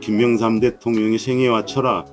김영삼 대통령의 생애와 철학.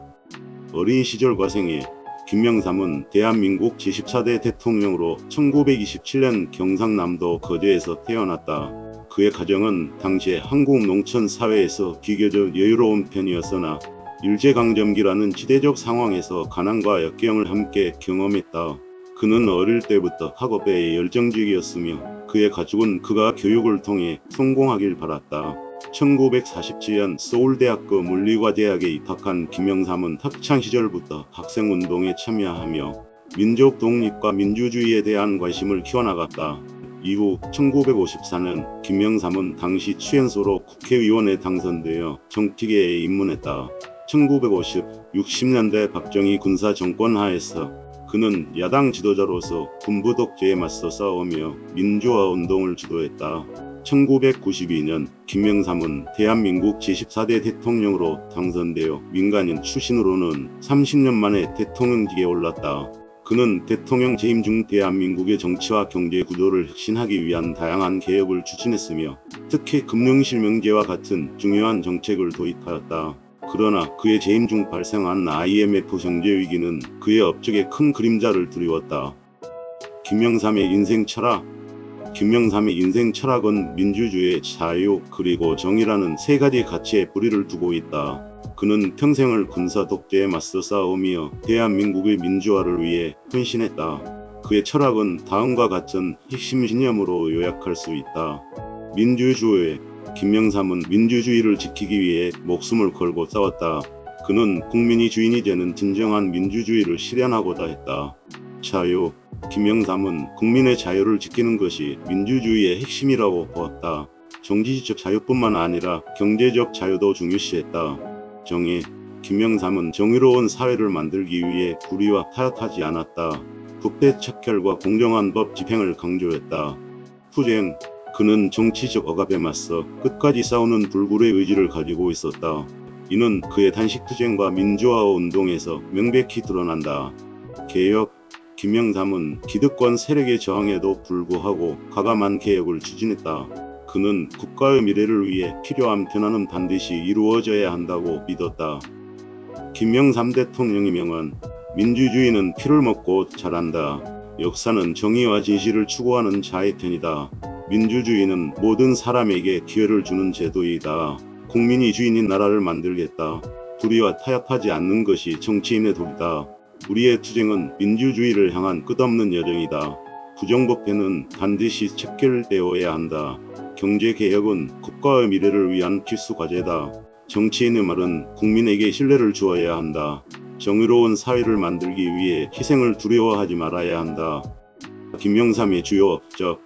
어린 시절과 생애. 김영삼은 대한민국 제14대 대통령으로 1927년 경상남도 거제에서 태어났다. 그의 가정은 당시의 한국 농촌 사회에서 비교적 여유로운 편이었으나 일제강점기라는 지대적 상황에서 가난과 역경을 함께 경험했다. 그는 어릴 때부터 학업에 열정적이었으며 그의 가족은 그가 교육을 통해 성공하길 바랐다. 1947년 서울대학교 물리과대학에 입학한 김영삼은 학창시절부터 학생운동에 참여하며 민족 독립과 민주주의에 대한 관심을 키워나갔다. 이후 1954년 김영삼은 당시 최연소로 국회의원에 당선되어 정치계에 입문했다. 1950, 60년대 박정희 군사 정권 하에서 그는 야당 지도자로서 군부 독재에 맞서 싸우며 민주화 운동을 주도했다. 1992년 김영삼은 대한민국 제14대 대통령으로 당선되어 민간인 출신으로는 30년 만에 대통령직에 올랐다. 그는 대통령 재임 중 대한민국의 정치와 경제 구조를 혁신하기 위한 다양한 개혁을 추진했으며 특히 금융실명제와 같은 중요한 정책을 도입하였다. 그러나 그의 재임 중 발생한 IMF 경제 위기는 그의 업적에 큰 그림자를 드리웠다. 김영삼의 인생 철학. 김영삼의 인생 철학은 민주주의, 자유, 그리고 정의라는 세 가지 가치에 뿌리를 두고 있다. 그는 평생을 군사 독재에 맞서 싸우며 대한민국의 민주화를 위해 헌신했다. 그의 철학은 다음과 같은 핵심 신념으로 요약할 수 있다. 민주주의. 김영삼은 민주주의를 지키기 위해 목숨을 걸고 싸웠다. 그는 국민이 주인이 되는 진정한 민주주의를 실현하고자 했다. 자유. 김영삼은 국민의 자유를 지키는 것이 민주주의의 핵심이라고 보았다. 정치적 자유뿐만 아니라 경제적 자유도 중요시했다. 정의. 김영삼은 정의로운 사회를 만들기 위해 불의와 타협하지 않았다. 부패 척결과 공정한 법 집행을 강조했다. 투쟁. 그는 정치적 억압에 맞서 끝까지 싸우는 불굴의 의지를 가지고 있었다. 이는 그의 단식투쟁과 민주화 운동에서 명백히 드러난다. 개혁. 김영삼은 기득권 세력의 저항에도 불구하고 과감한 개혁을 추진했다. 그는 국가의 미래를 위해 필요한 변화는 반드시 이루어져야 한다고 믿었다. 김영삼 대통령의 명언. 민주주의는 피를 먹고 자란다. 역사는 정의와 진실을 추구하는 자의 편이다. 민주주의는 모든 사람에게 기회를 주는 제도이다. 국민이 주인인 나라를 만들겠다. 불의와 타협하지 않는 것이 정치인의 도리다. 우리의 투쟁은 민주주의를 향한 끝없는 여정이다. 부정부패는 반드시 척결되어야 한다. 경제개혁은 국가의 미래를 위한 필수 과제다. 정치인의 말은 국민에게 신뢰를 주어야 한다. 정의로운 사회를 만들기 위해 희생을 두려워하지 말아야 한다. 김영삼의 주요 업적.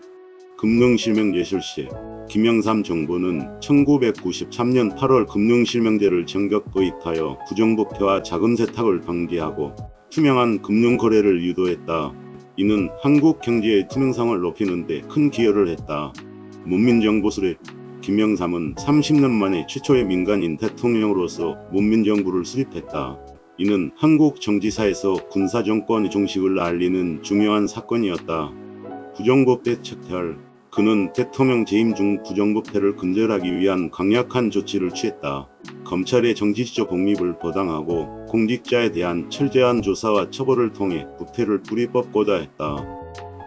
금융실명제 실시. 김영삼 정부는 1993년 8월 금융실명제를 전격 도입하여 부정부패와 자금 세탁을 방지하고 투명한 금융거래를 유도했다. 이는 한국 경제의 투명성을 높이는 데 큰 기여를 했다. 문민정부 수립. 김영삼은 30년 만에 최초의 민간인 대통령으로서 문민정부를 수립했다. 이는 한국 정치사에서 군사정권의 종식을 알리는 중요한 사건이었다. 부정부패 척결. 그는 대통령 재임 중 부정부패를 근절하기 위한 강력한 조치를 취했다. 검찰의 정치적 독립을 보장하고 공직자에 대한 철저한 조사와 처벌을 통해 부패를 뿌리 뽑고자 했다.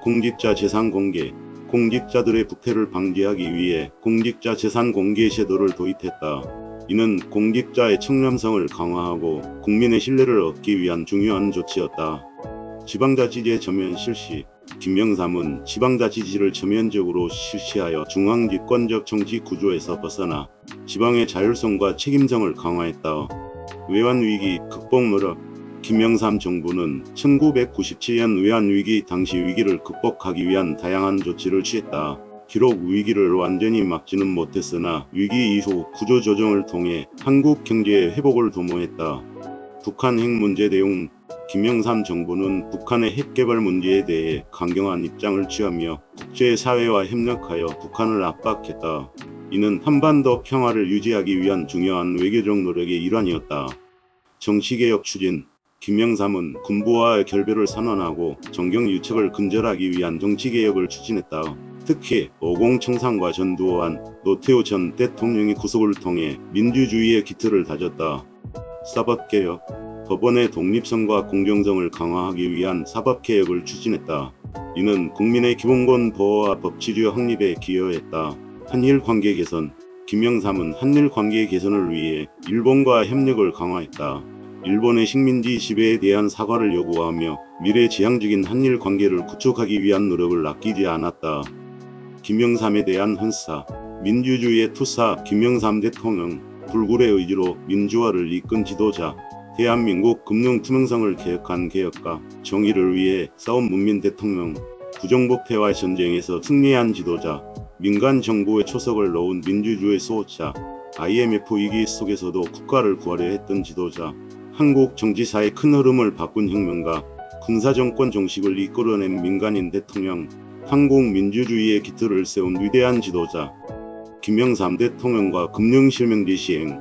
공직자 재산 공개. 공직자들의 부패를 방지하기 위해 공직자 재산 공개 제도를 도입했다. 이는 공직자의 청렴성을 강화하고 국민의 신뢰를 얻기 위한 중요한 조치였다. 지방자치제 전면 실시. 김영삼은 지방자치제를 전면적으로 실시하여 중앙집권적 정치 구조에서 벗어나 지방의 자율성과 책임성을 강화했다. 외환위기 극복 노력. 김영삼 정부는 1997년 외환위기 당시 위기를 극복하기 위한 다양한 조치를 취했다. 비록 위기를 완전히 막지는 못했으나 위기 이후 구조조정을 통해 한국 경제의 회복을 도모했다. 북한 핵 문제 대응. 김영삼 정부는 북한의 핵개발 문제에 대해 강경한 입장을 취하며 국제사회와 협력하여 북한을 압박했다. 이는 한반도 평화를 유지하기 위한 중요한 외교적 노력의 일환이었다. 정치개혁 추진. 김영삼은 군부와의 결별을 선언하고 정경유착을 근절하기 위한 정치개혁을 추진했다. 특히 오공청산과 전두환, 노태우 전 대통령의 구속을 통해 민주주의의 기틀을 다졌다. 사법개혁, 법원의 독립성과 공정성을 강화하기 위한 사법개혁을 추진했다. 이는 국민의 기본권 보호와 법치주 확립에 기여했다. 한일 관계 개선, 김영삼은 한일 관계 개선을 위해 일본과 협력을 강화했다. 일본의 식민지 지배에 대한 사과를 요구하며 미래지향적인 한일 관계를 구축하기 위한 노력을 아끼지 않았다. 김영삼에 대한 헌사, 민주주의의 투사. 김영삼 대통령, 불굴의 의지로 민주화를 이끈 지도자, 대한민국 금융 투명성을 개혁한 개혁가, 정의를 위해 싸운 문민 대통령, 부정부패와 전쟁에서 승리한 지도자, 민간 정부의 초석을 놓은 민주주의 수호자, IMF 위기 속에서도 국가를 구하려 했던 지도자, 한국 정치사의 큰 흐름을 바꾼 혁명가, 군사정권 종식을 이끌어낸 민간인 대통령, 한국 민주주의의 기틀을 세운 위대한 지도자. 김영삼 대통령과 금융실명제 시행.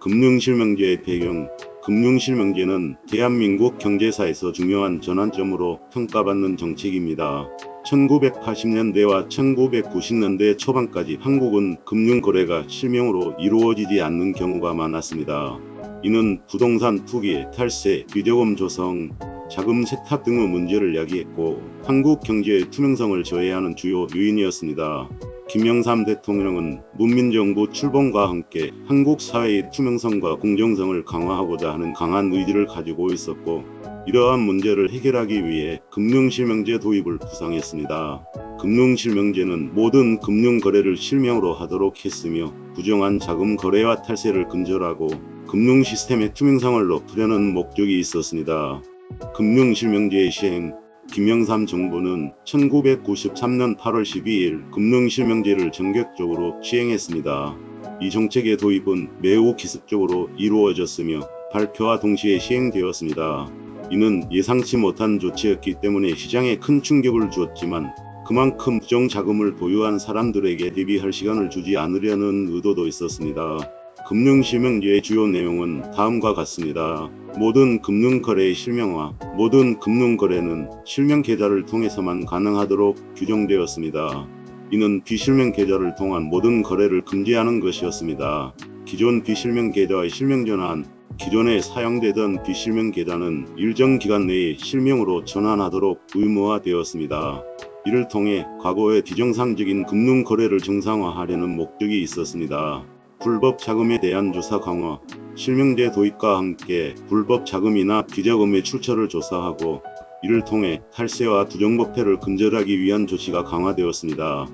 금융실명제의 배경. 금융실명제는 대한민국 경제사에서 중요한 전환점으로 평가받는 정책입니다. 1980년대와 1990년대 초반까지 한국은 금융거래가 실명으로 이루어지지 않는 경우가 많았습니다. 이는 부동산 투기, 탈세, 비자금 조성, 자금 세탁 등의 문제를 야기했고 한국 경제의 투명성을 저해하는 주요 요인이었습니다. 김영삼 대통령은 문민정부 출범과 함께 한국 사회의 투명성과 공정성을 강화하고자 하는 강한 의지를 가지고 있었고 이러한 문제를 해결하기 위해 금융실명제 도입을 구상했습니다. 금융실명제는 모든 금융거래를 실명으로 하도록 했으며 부정한 자금 거래와 탈세를 근절하고 금융 시스템의 투명성을 높이려는 목적이 있었습니다. 금융실명제의 시행. 김영삼 정부는 1993년 8월 12일 금융실명제를 전격적으로 시행했습니다. 이 정책의 도입은 매우 기습적으로 이루어졌으며 발표와 동시에 시행되었습니다. 이는 예상치 못한 조치였기 때문에 시장에 큰 충격을 주었지만 그만큼 부정자금을 보유한 사람들에게 대비할 시간을 주지 않으려는 의도도 있었습니다. 금융실명제의 주요 내용은 다음과 같습니다. 모든 금융거래의 실명화. 모든 금융거래는 실명계좌를 통해서만 가능하도록 규정되었습니다. 이는 비실명계좌를 통한 모든 거래를 금지하는 것이었습니다. 기존 비실명계좌의 실명전환. 기존에 사용되던 비실명계좌는 일정 기간 내에 실명으로 전환하도록 의무화되었습니다. 이를 통해 과거의 비정상적인 금융거래를 정상화하려는 목적이 있었습니다. 불법 자금에 대한 조사 강화. 실명제 도입과 함께 불법 자금이나 비자금의 출처를 조사하고 이를 통해 탈세와 부정부패를 근절하기 위한 조치가 강화되었습니다.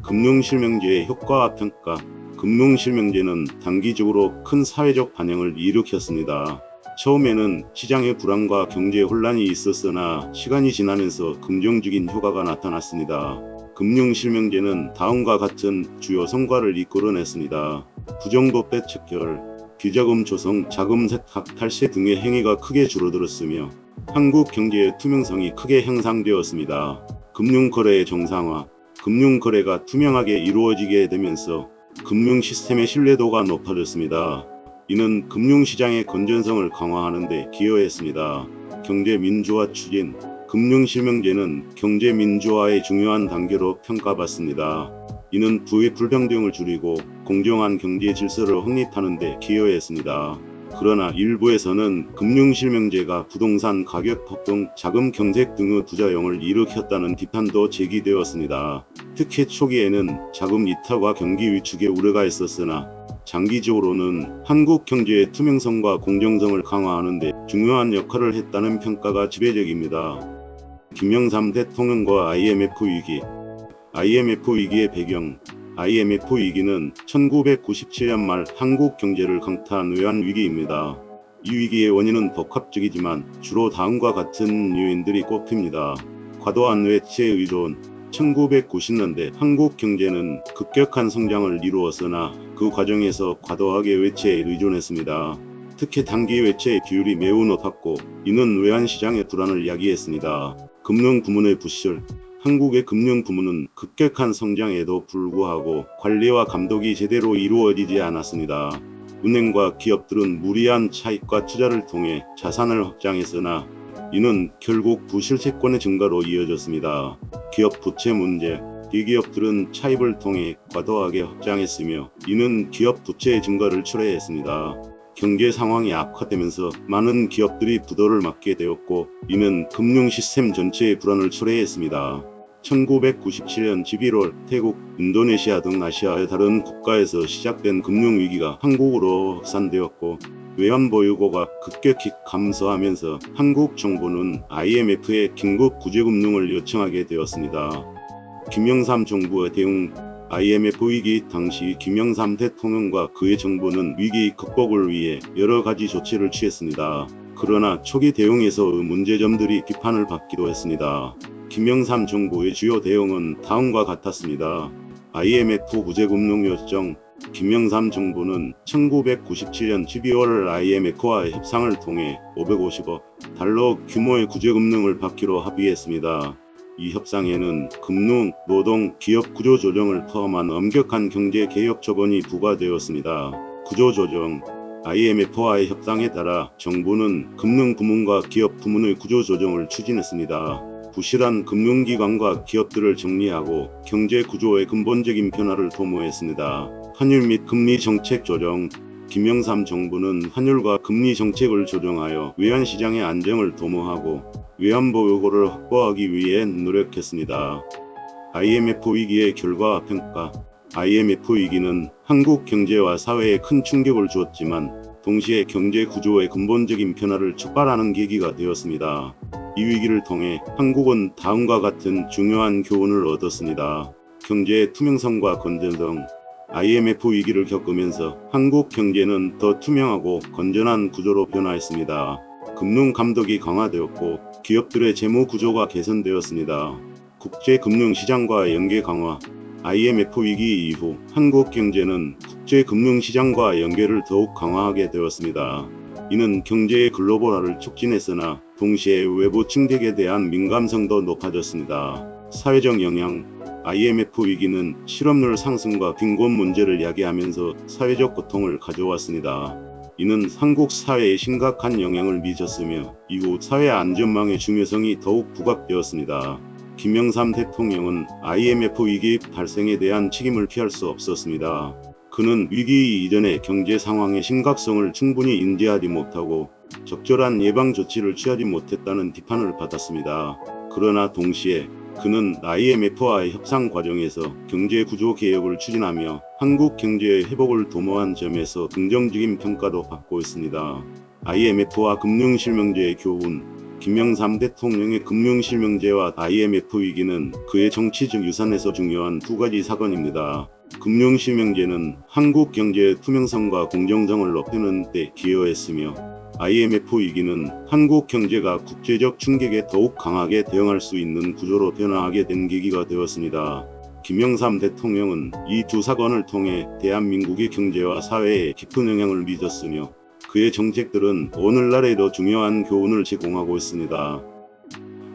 금융실명제의 효과와 평가. 금융실명제는 단기적으로 큰 사회적 반영을 일으켰습니다. 처음에는 시장의 불안과 경제 혼란이 있었으나 시간이 지나면서 긍정적인 효과가 나타났습니다. 금융실명제는 다음과 같은 주요 성과를 이끌어냈습니다. 부정부패 척결, 비자금 조성, 자금 세탁, 탈세 등의 행위가 크게 줄어들었으며 한국 경제의 투명성이 크게 향상되었습니다. 금융거래의 정상화. 금융거래가 투명하게 이루어지게 되면서 금융 시스템의 신뢰도가 높아졌습니다. 이는 금융시장의 건전성을 강화하는 데 기여했습니다. 경제민주화 추진. 금융실명제는 경제민주화의 중요한 단계로 평가받습니다. 이는 부의 불평등을 줄이고 공정한 경제 질서를 확립하는 데 기여했습니다. 그러나 일부에서는 금융실명제가 부동산 가격 폭등, 자금 경색 등의 부작용을 일으켰다는 비판도 제기되었습니다. 특히 초기에는 자금 이탈과 경기 위축의 우려가 있었으나 장기적으로는 한국 경제의 투명성과 공정성을 강화하는 데 중요한 역할을 했다는 평가가 지배적입니다. 김영삼 대통령과 IMF 위기. IMF 위기의 배경. IMF 위기는 1997년 말 한국 경제를 강타한 외환 위기입니다. 이 위기의 원인은 복합적이지만 주로 다음과 같은 요인들이 꼽힙니다. 과도한 외채 의존. 1990년대 한국 경제는 급격한 성장을 이루었으나 그 과정에서 과도하게 외채에 의존했습니다. 특히 단기 외채의 비율이 매우 높았고 이는 외환시장의 불안을 야기했습니다. 금융부문의 부실. 한국의 금융부문은 급격한 성장에도 불구하고 관리와 감독이 제대로 이루어지지 않았습니다. 은행과 기업들은 무리한 차익과 투자를 통해 자산을 확장했으나 이는 결국 부실 채권의 증가로 이어졌습니다. 기업 부채 문제. 대기업들은 차입을 통해 과도하게 확장했으며 이는 기업 부채 증가를 초래했습니다. 경제 상황이 악화되면서 많은 기업들이 부도를 맞게 되었고 이는 금융 시스템 전체의 불안을 초래했습니다. 1997년 11월 태국, 인도네시아 등 아시아의 다른 국가에서 시작된 금융위기가 한국으로 확산되었고 외환보유고가 급격히 감소하면서 한국 정부는 IMF에 긴급 구제금융을 요청하게 되었습니다. 김영삼 정부의 대응. IMF 위기 당시 김영삼 대통령과 그의 정부는 위기 극복을 위해 여러 가지 조치를 취했습니다. 그러나 초기 대응에서의 문제점들이 비판을 받기도 했습니다. 김영삼 정부의 주요 대응은 다음과 같았습니다. IMF 구제금융 요청. 김영삼 정부는 1997년 12월 IMF와의 협상을 통해 550억 달러 규모의 구제금융을 받기로 합의했습니다. 이 협상에는 금융, 노동, 기업 구조조정을 포함한 엄격한 경제개혁 조건이 부과되었습니다. 구조조정. IMF와의 협상에 따라 정부는 금융 부문과 기업 부문의 구조조정을 추진했습니다. 부실한 금융기관과 기업들을 정리하고 경제 구조의 근본적인 변화를 도모했습니다. 환율 및 금리 정책 조정. 김영삼 정부는 환율과 금리 정책을 조정하여 외환시장의 안정을 도모하고 외환보유고를 확보하기 위해 노력했습니다. IMF 위기의 결과와 평가. IMF 위기는 한국 경제와 사회에 큰 충격을 주었지만 동시에 경제 구조의 근본적인 변화를 촉발하는 계기가 되었습니다. 이 위기를 통해 한국은 다음과 같은 중요한 교훈을 얻었습니다. 경제의 투명성과 건전성. IMF 위기를 겪으면서 한국 경제는 더 투명하고 건전한 구조로 변화했습니다. 금융 감독이 강화되었고 기업들의 재무 구조가 개선되었습니다. 국제 금융 시장과 연계 강화. IMF 위기 이후 한국 경제는 국제 금융 시장과 연계를 더욱 강화하게 되었습니다. 이는 경제의 글로벌화를 촉진했으나 동시에 외부 침략에 대한 민감성도 높아졌습니다. 사회적 영향. IMF 위기는 실업률 상승과 빈곤 문제를 야기하면서 사회적 고통을 가져왔습니다. 이는 한국 사회에 심각한 영향을 미쳤으며 이후 사회 안전망의 중요성이 더욱 부각되었습니다. 김영삼 대통령은 IMF 위기 발생에 대한 책임을 피할 수 없었습니다. 그는 위기 이전의 경제 상황의 심각성을 충분히 인지하지 못하고 적절한 예방 조치를 취하지 못했다는 비판을 받았습니다. 그러나 동시에 그는 IMF와의 협상 과정에서 경제 구조 개혁을 추진하며 한국 경제의 회복을 도모한 점에서 긍정적인 평가도 받고 있습니다. IMF와 금융실명제의 교훈. 김영삼 대통령의 금융실명제와 IMF 위기는 그의 정치적 유산에서 중요한 두 가지 사건입니다. 금융실명제는 한국 경제의 투명성과 공정성을 높이는 데 기여했으며 IMF 위기는 한국 경제가 국제적 충격에 더욱 강하게 대응할 수 있는 구조로 변화하게 된 계기가 되었습니다. 김영삼 대통령은 이 두 사건을 통해 대한민국의 경제와 사회에 깊은 영향을 미쳤으며 그의 정책들은 오늘날에도 중요한 교훈을 제공하고 있습니다.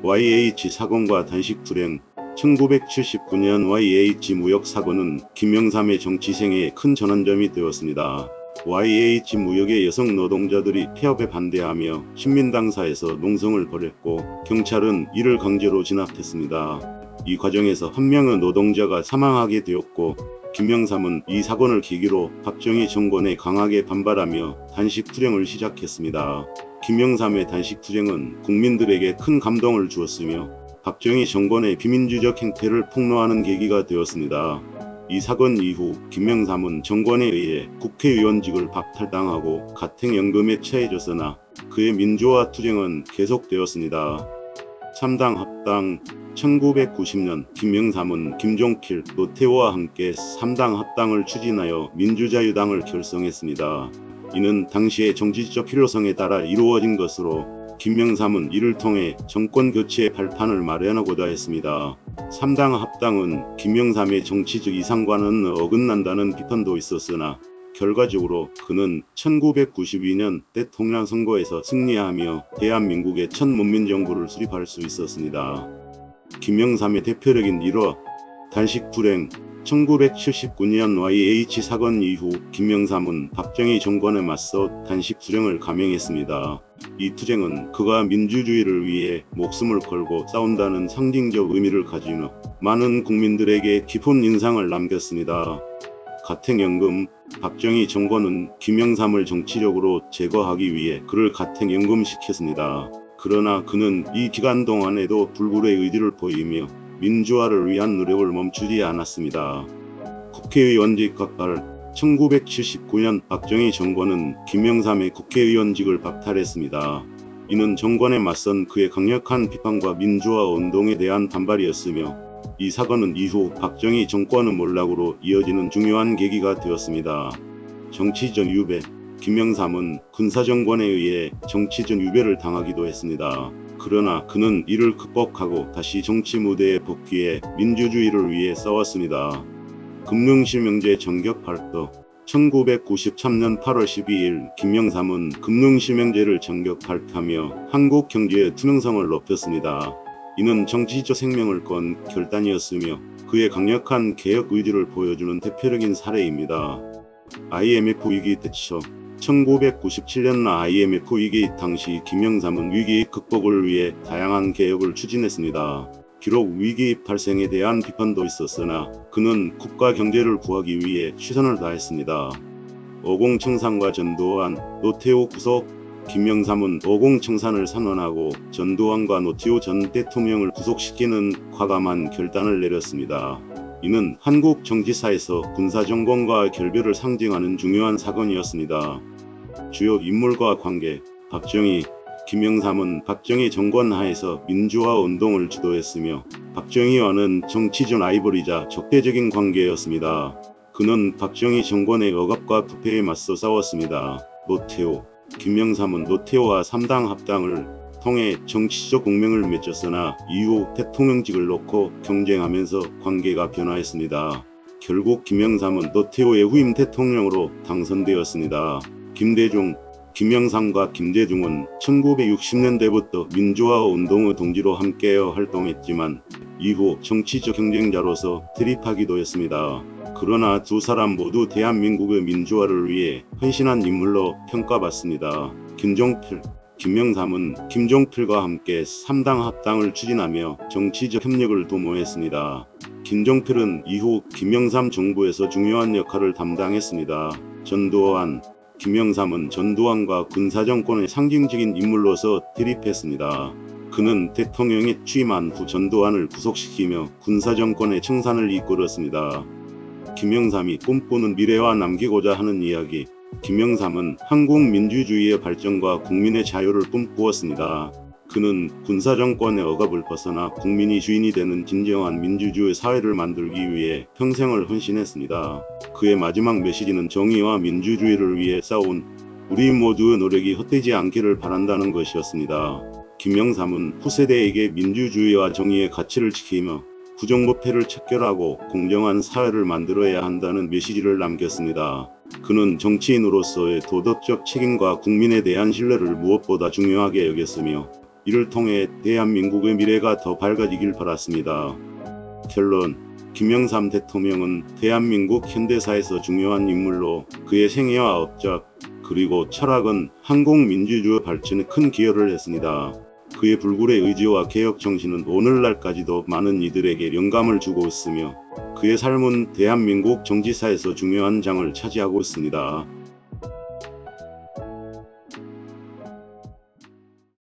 YH 사건과 단식 불행. 1979년 YH 무역 사건은 김영삼의 정치생애에 큰 전환점이 되었습니다. YH 무역의 여성 노동자들이 폐업에 반대하며 신민당사에서 농성을 벌였고 경찰은 이를 강제로 진압했습니다. 이 과정에서 한 명의 노동자가 사망하게 되었고 김영삼은 이 사건을 계기로 박정희 정권에 강하게 반발하며 단식투쟁을 시작했습니다. 김영삼의 단식투쟁은 국민들에게 큰 감동을 주었으며 박정희 정권의 비민주적 행태를 폭로하는 계기가 되었습니다. 이 사건 이후 김영삼은 정권에 의해 국회의원직을 박탈당하고 가택연금에 처해졌으나 그의 민주화 투쟁은 계속되었습니다. 3당 합당. 1990년 김영삼은 김종필, 노태우와 함께 3당 합당을 추진하여 민주자유당을 결성했습니다. 이는 당시의 정치적 필요성에 따라 이루어진 것으로 김영삼은 이를 통해 정권 교체의 발판을 마련하고자 했습니다. 3당 합당은 김영삼의 정치적 이상과는 어긋난다는 비판도 있었으나 결과적으로 그는 1992년 대통령 선거에서 승리하며 대한민국의 첫 문민정부를 수립할 수 있었습니다. 김영삼의 대표적인 일화. 단식 불행. 1979년 YH 사건 이후 김영삼은 박정희 정권에 맞서 단식 투쟁을 감행했습니다. 이 투쟁은 그가 민주주의를 위해 목숨을 걸고 싸운다는 상징적 의미를 가지며 많은 국민들에게 깊은 인상을 남겼습니다. 가택연금. 박정희 정권은 김영삼을 정치적으로 제거하기 위해 그를 가택연금시켰습니다. 그러나 그는 이 기간 동안에도 불굴의 의지를 보이며 민주화를 위한 노력을 멈추지 않았습니다. 국회의원직 각달. 1979년 박정희 정권은 김영삼의 국회의원직을 박탈했습니다. 이는 정권에 맞선 그의 강력한 비판과 민주화 운동에 대한 반발이었으며 이 사건은 이후 박정희 정권의 몰락으로 이어지는 중요한 계기가 되었습니다. 정치적 유배. 김영삼은 군사정권에 의해 정치적 유배를 당하기도 했습니다. 그러나 그는 이를 극복하고 다시 정치 무대에 복귀해 민주주의를 위해 싸웠습니다. 금융실명제 전격 발동. 1993년 8월 12일 김영삼은 금융실명제를 전격 발표하며 한국 경제의 투명성을 높였습니다. 이는 정치적 생명을 건 결단이었으며 그의 강력한 개혁 의지를 보여주는 대표적인 사례입니다. IMF 위기 대처. 1997년 IMF 위기 당시 김영삼은 위기 극복을 위해 다양한 개혁을 추진했습니다. 비록 위기 발생에 대한 비판도 있었으나 그는 국가 경제를 구하기 위해 최선을 다했습니다. 오공청산과 전두환, 노태우 구속. 김영삼은 오공청산을 선언하고 전두환과 노태우 전 대통령을 구속시키는 과감한 결단을 내렸습니다. 이는 한국 정치사에서 군사정권과 결별을 상징하는 중요한 사건이었습니다. 주요 인물과 관계. 박정희. 김영삼은 박정희 정권 하에서 민주화 운동을 주도했으며 박정희와는 정치적 라이벌이자 적대적인 관계였습니다. 그는 박정희 정권의 억압과 부패에 맞서 싸웠습니다. 노태우. 김영삼은 노태우와 3당 합당을 통해 정치적 동맹을 맺었으나 이후 대통령직을 놓고 경쟁하면서 관계가 변화했습니다. 결국 김영삼은 노태우의 후임 대통령으로 당선되었습니다. 김대중. 김영삼과 김대중은 1960년대부터 민주화 운동의 동지로 함께 활동했지만 이후 정치적 경쟁자로서 대립하기도 했습니다. 그러나 두 사람 모두 대한민국의 민주화를 위해 헌신한 인물로 평가받습니다. 김종필. 김영삼은 김종필과 함께 3당 합당을 추진하며 정치적 협력을 도모했습니다. 김종필은 이후 김영삼 정부에서 중요한 역할을 담당했습니다. 전두환. 김영삼은 전두환과 군사정권의 상징적인 인물로서 대립했습니다. 그는 대통령에 취임한 후 전두환을 구속시키며 군사정권의 청산을 이끌었습니다. 김영삼이 꿈꾸는 미래와 남기고자 하는 이야기. 김영삼은 한국 민주주의의 발전과 국민의 자유를 꿈꾸었습니다. 그는 군사정권의 억압을 벗어나 국민이 주인이 되는 진정한 민주주의 사회를 만들기 위해 평생을 헌신했습니다. 그의 마지막 메시지는 정의와 민주주의를 위해 싸운 우리 모두의 노력이 헛되지 않기를 바란다는 것이었습니다. 김영삼은 후세대에게 민주주의와 정의의 가치를 지키며 부정부패를 척결하고 공정한 사회를 만들어야 한다는 메시지를 남겼습니다. 그는 정치인으로서의 도덕적 책임과 국민에 대한 신뢰를 무엇보다 중요하게 여겼으며 이를 통해 대한민국의 미래가 더 밝아지길 바랐습니다. 결론. 김영삼 대통령은 대한민국 현대사에서 중요한 인물로 그의 생애와 업적 그리고 철학은 한국 민주주의 발전에 큰 기여를 했습니다. 그의 불굴의 의지와 개혁 정신은 오늘날까지도 많은 이들에게 영감을 주고 있으며 그의 삶은 대한민국 정치사에서 중요한 장을 차지하고 있습니다.